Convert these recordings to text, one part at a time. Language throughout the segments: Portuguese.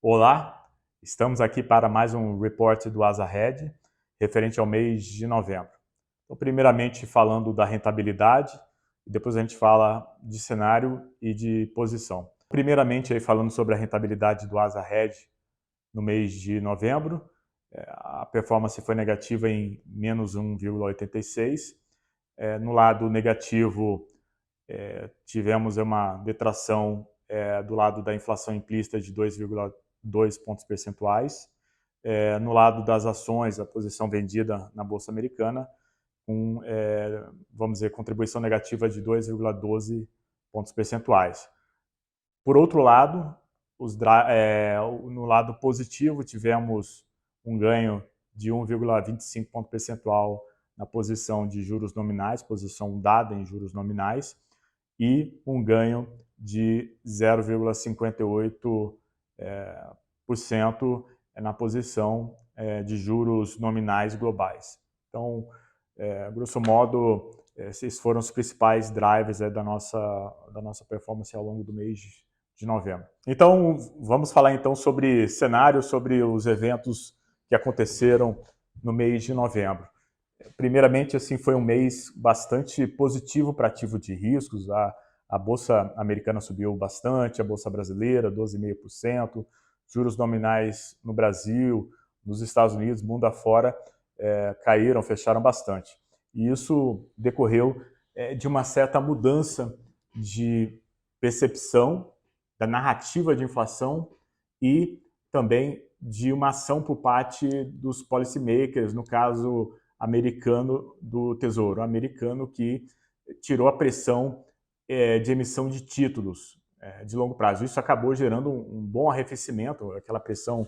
Olá, estamos aqui para mais um report do Asahed, referente ao mês de novembro. Então, primeiramente falando da rentabilidade, e depois a gente fala de cenário e de posição. Primeiramente aí falando sobre a rentabilidade do Asahed no mês de novembro, a performance foi negativa em menos 1,86. No lado negativo, tivemos uma detração do lado da inflação implícita de 2,2 pontos percentuais. No lado das ações, a posição vendida na Bolsa Americana, com, vamos dizer, contribuição negativa de 2,12 pontos percentuais. Por outro lado, no lado positivo, tivemos um ganho de 1,25 ponto percentual na posição de juros nominais, posição dada em juros nominais, e um ganho de 0,58% na posição de juros nominais globais. Então, grosso modo, esses foram os principais drivers da nossa performance ao longo do mês de novembro. Então, vamos falar então sobre cenário, sobre os eventos que aconteceram no mês de novembro. Primeiramente, assim, foi um mês bastante positivo para ativo de riscos. A Bolsa Americana subiu bastante, a Bolsa Brasileira 12,5%, juros nominais no Brasil, nos Estados Unidos, mundo afora, caíram, fecharam bastante. E isso decorreu de uma certa mudança de percepção da narrativa de inflação e também de uma ação por parte dos policymakers, no caso americano do Tesouro americano, que tirou a pressão de emissão de títulos de longo prazo. Isso acabou gerando um bom arrefecimento, aquela pressão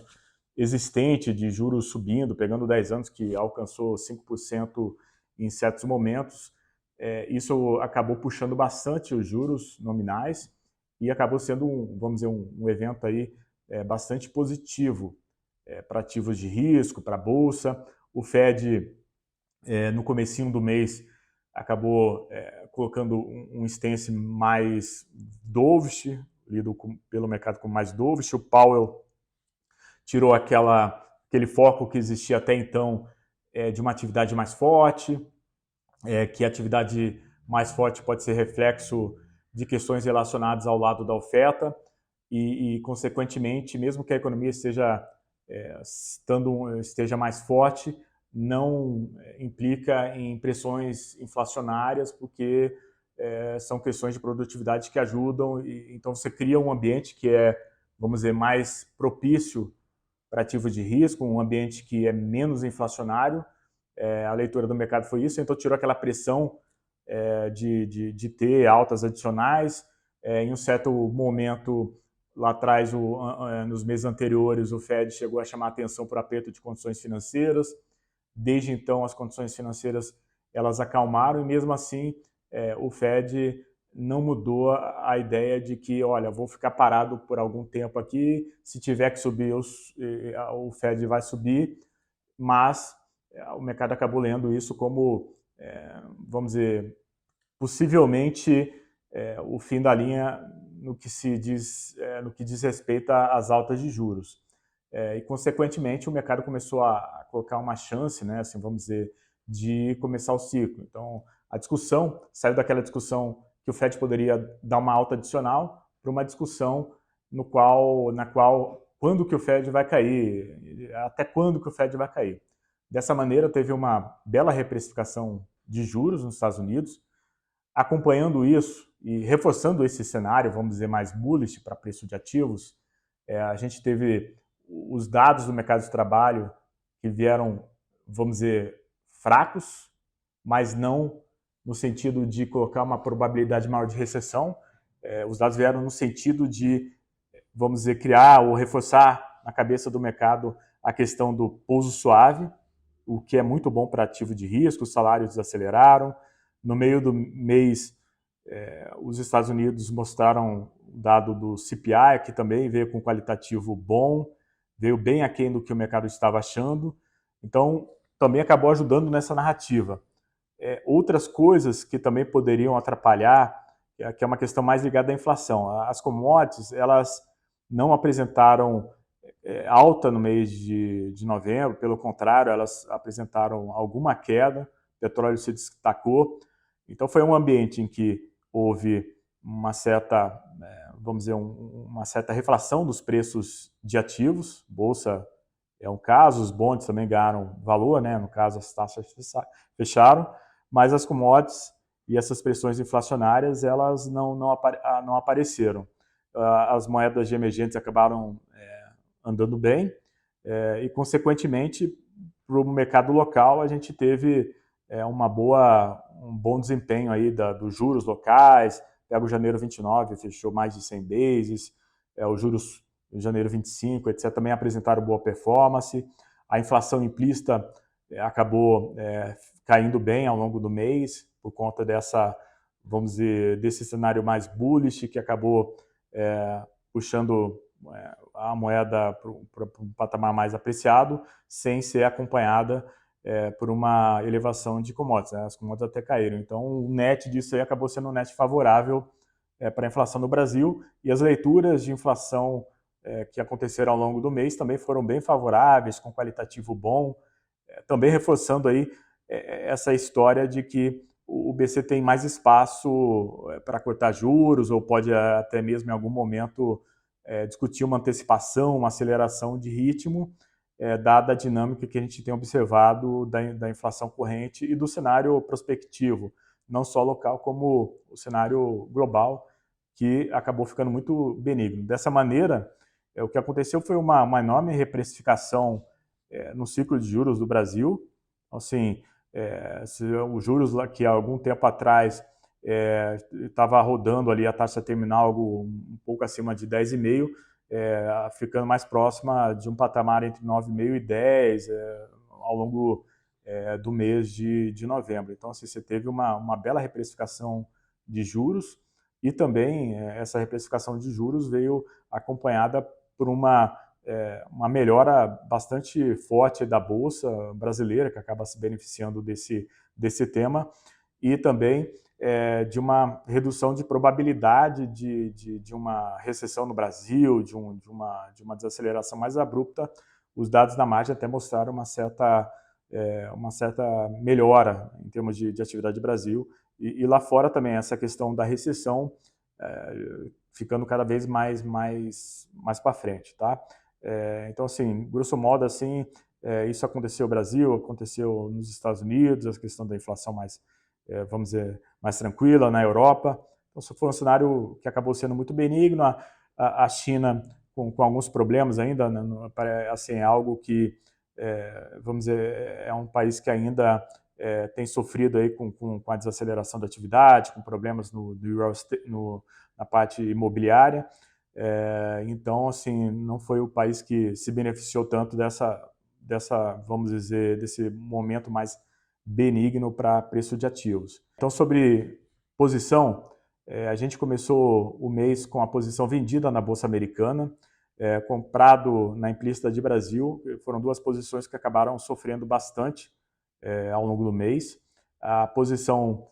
existente de juros subindo, pegando 10 anos, que alcançou 5% em certos momentos. Isso acabou puxando bastante os juros nominais e acabou sendo, vamos dizer, um evento aí bastante positivo para ativos de risco, para a Bolsa. O Fed, no comecinho do mês, acabou colocando um stance mais dovish, lido pelo mercado como mais dovish. O Powell tirou aquele foco que existia até então de uma atividade mais forte, que a atividade mais forte pode ser reflexo de questões relacionadas ao lado da oferta e consequentemente, mesmo que a economia esteja mais forte, não implica em pressões inflacionárias, porque são questões de produtividade que ajudam, então você cria um ambiente que vamos dizer, mais propício para ativos de risco, um ambiente que é menos inflacionário. A leitura do mercado foi isso, então tirou aquela pressão de ter altas adicionais. Em um certo momento, lá atrás, nos meses anteriores, o Fed chegou a chamar a atenção por aperto de condições financeiras. Desde então, as condições financeiras elas acalmaram e, mesmo assim, o Fed não mudou a ideia de que, olha, vou ficar parado por algum tempo aqui, se tiver que subir, o Fed vai subir, mas o mercado acabou lendo isso como, vamos dizer, possivelmente o fim da linha no que diz respeito às altas de juros. E, consequentemente, o mercado começou a colocar uma chance, né, assim, vamos dizer, de começar o ciclo. Então, a discussão saiu daquela discussão que o Fed poderia dar uma alta adicional para uma discussão na qual quando que o Fed vai cair, até quando que o Fed vai cair. Dessa maneira, teve uma bela reprecificação de juros nos Estados Unidos. Acompanhando isso e reforçando esse cenário, vamos dizer, mais bullish para preço de ativos, a gente teve os dados do mercado de trabalho que vieram, vamos dizer, fracos, mas não no sentido de colocar uma probabilidade maior de recessão. Os dados vieram no sentido de, vamos dizer, criar ou reforçar na cabeça do mercado a questão do pouso suave, o que é muito bom para ativo de risco. Os salários desaceleraram. No meio do mês, os Estados Unidos mostraram o dado do CPI, que também veio com qualitativo bom, veio bem aquém do que o mercado estava achando. Então, também acabou ajudando nessa narrativa. Outras coisas que também poderiam atrapalhar, que é uma questão mais ligada à inflação. As commodities, elas não apresentaram alta no mês de novembro, pelo contrário, elas apresentaram alguma queda, o petróleo se destacou. Então foi um ambiente em que houve uma certa, vamos dizer, uma certa reflação dos preços de ativos. Bolsa é um caso, os bonds também ganharam valor, né? No caso as taxas fecharam, mas as commodities e essas pressões inflacionárias elas não apareceram. As moedas de emergentes acabaram andando bem e, consequentemente, para o mercado local a gente teve um bom desempenho aí dos juros locais. Pega o janeiro 29, fechou mais de 100 bases, os juros de janeiro 25, etc., também apresentaram boa performance. A inflação implícita acabou caindo bem ao longo do mês, por conta vamos dizer, desse cenário mais bullish, que acabou puxando a moeda para um patamar mais apreciado, sem ser acompanhada por uma elevação de commodities, né? As commodities até caíram. Então, o net disso aí acabou sendo um net favorável para a inflação no Brasil, e as leituras de inflação que aconteceram ao longo do mês também foram bem favoráveis, com qualitativo bom, também reforçando aí essa história de que o BC tem mais espaço para cortar juros, ou pode até mesmo em algum momento discutir uma antecipação, uma aceleração de ritmo, dada a dinâmica que a gente tem observado da inflação corrente e do cenário prospectivo, não só local, como o cenário global, que acabou ficando muito benigno. Dessa maneira, o que aconteceu foi uma enorme reprecificação no ciclo de juros do Brasil. Assim, os juros lá que há algum tempo atrás estava rodando ali a taxa terminal algo um pouco acima de 10,5, ficando mais próxima de um patamar entre 9,5 e 10 ao longo do mês de novembro. Então, assim, você teve uma bela reprecificação de juros, e também essa reprecificação de juros veio acompanhada por uma melhora bastante forte da Bolsa brasileira, que acaba se beneficiando desse tema, e também de uma redução de probabilidade de uma recessão no Brasil, de uma desaceleração mais abrupta. Os dados da margem até mostraram uma certa melhora em termos de atividade do Brasil, e lá fora também essa questão da recessão ficando cada vez mais para frente, tá? Então, assim, grosso modo, assim, isso aconteceu no Brasil, aconteceu nos Estados Unidos, a questão da inflação mais, vamos dizer, mais tranquila na Europa. Então, isso foi um cenário que acabou sendo muito benigno. A China com alguns problemas ainda, né, assim, é algo que, vamos dizer, é um país que ainda tem sofrido aí com a desaceleração da atividade, com problemas na parte imobiliária. Então, assim, não foi o país que se beneficiou tanto vamos dizer, desse momento mais benigno para preço de ativos. Então, sobre posição, a gente começou o mês com a posição vendida na Bolsa Americana, comprado na implícita de Brasil. Foram duas posições que acabaram sofrendo bastante ao longo do mês. A posição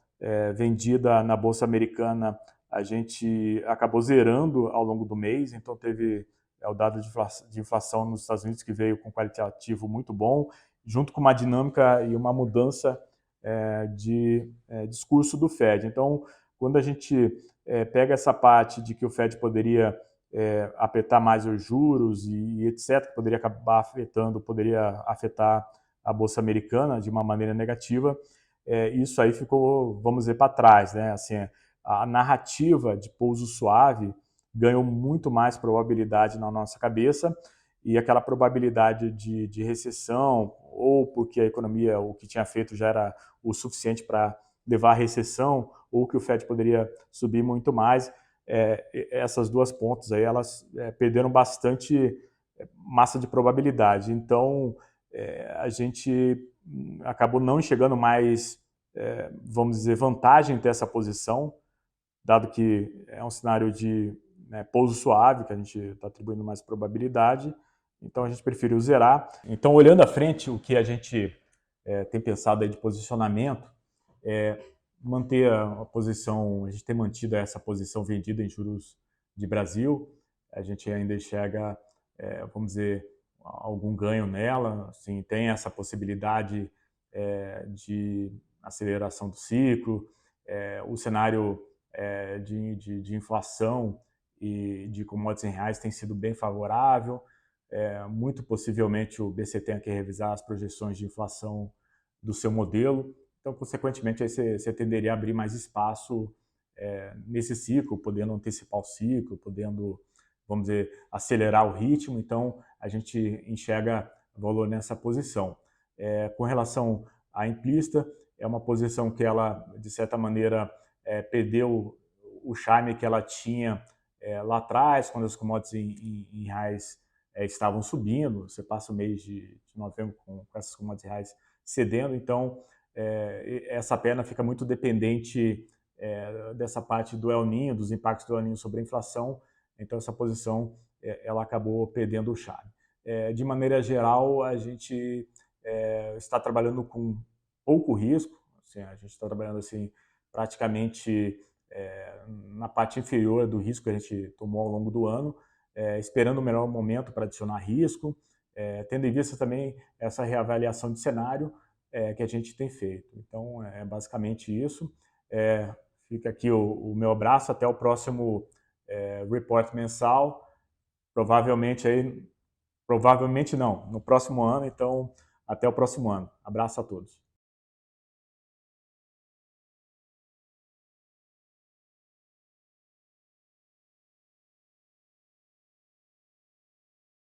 vendida na Bolsa Americana a gente acabou zerando ao longo do mês, então teve o dado de inflação nos Estados Unidos que veio com qualitativo muito bom, junto com uma dinâmica e uma mudança de discurso do Fed. Então, quando a gente pega essa parte de que o Fed poderia apertar mais os juros e etc., que poderia afetar a Bolsa Americana de uma maneira negativa, isso aí ficou, vamos dizer, para trás, né? Assim, a narrativa de pouso suave ganhou muito mais probabilidade na nossa cabeça, e aquela probabilidade de recessão, ou porque a economia, o que tinha feito já era o suficiente para levar à recessão, ou que o Fed poderia subir muito mais, essas duas pontas aí, elas perderam bastante massa de probabilidade. Então, a gente acabou não enxergando mais, vamos dizer, vantagem ter essa posição, dado que é um cenário de pouso suave, que a gente está atribuindo mais probabilidade, então a gente preferiu zerar. Então, olhando à frente, o que a gente tem pensado aí de posicionamento é manter a posição, a gente tem mantido essa posição vendida em juros de Brasil. A gente ainda enxerga vamos dizer, algum ganho nela, assim, tem essa possibilidade de aceleração do ciclo, o cenário de inflação e de commodities em reais tem sido bem favorável, muito possivelmente o BC tenha que revisar as projeções de inflação do seu modelo, então, consequentemente, aí você tenderia a abrir mais espaço nesse ciclo, podendo antecipar o ciclo, podendo, vamos dizer, acelerar o ritmo, então a gente enxerga valor nessa posição. Com relação à implícita, é uma posição que ela, de certa maneira, perdeu o charme que ela tinha lá atrás, quando as commodities em reais estavam subindo. Você passa o mês de novembro com essas commodities reais cedendo, então essa perna fica muito dependente dessa parte do El Niño, dos impactos do El Niño sobre a inflação, então essa posição ela acabou perdendo o charme. De maneira geral, a gente está trabalhando com pouco risco, assim, a gente está trabalhando assim, praticamente na parte inferior do risco que a gente tomou ao longo do ano, esperando o melhor momento para adicionar risco, tendo em vista também essa reavaliação de cenário que a gente tem feito. Então, é basicamente isso. Fica aqui o meu abraço, até o próximo report mensal, provavelmente não, no próximo ano, então até o próximo ano. Abraço a todos.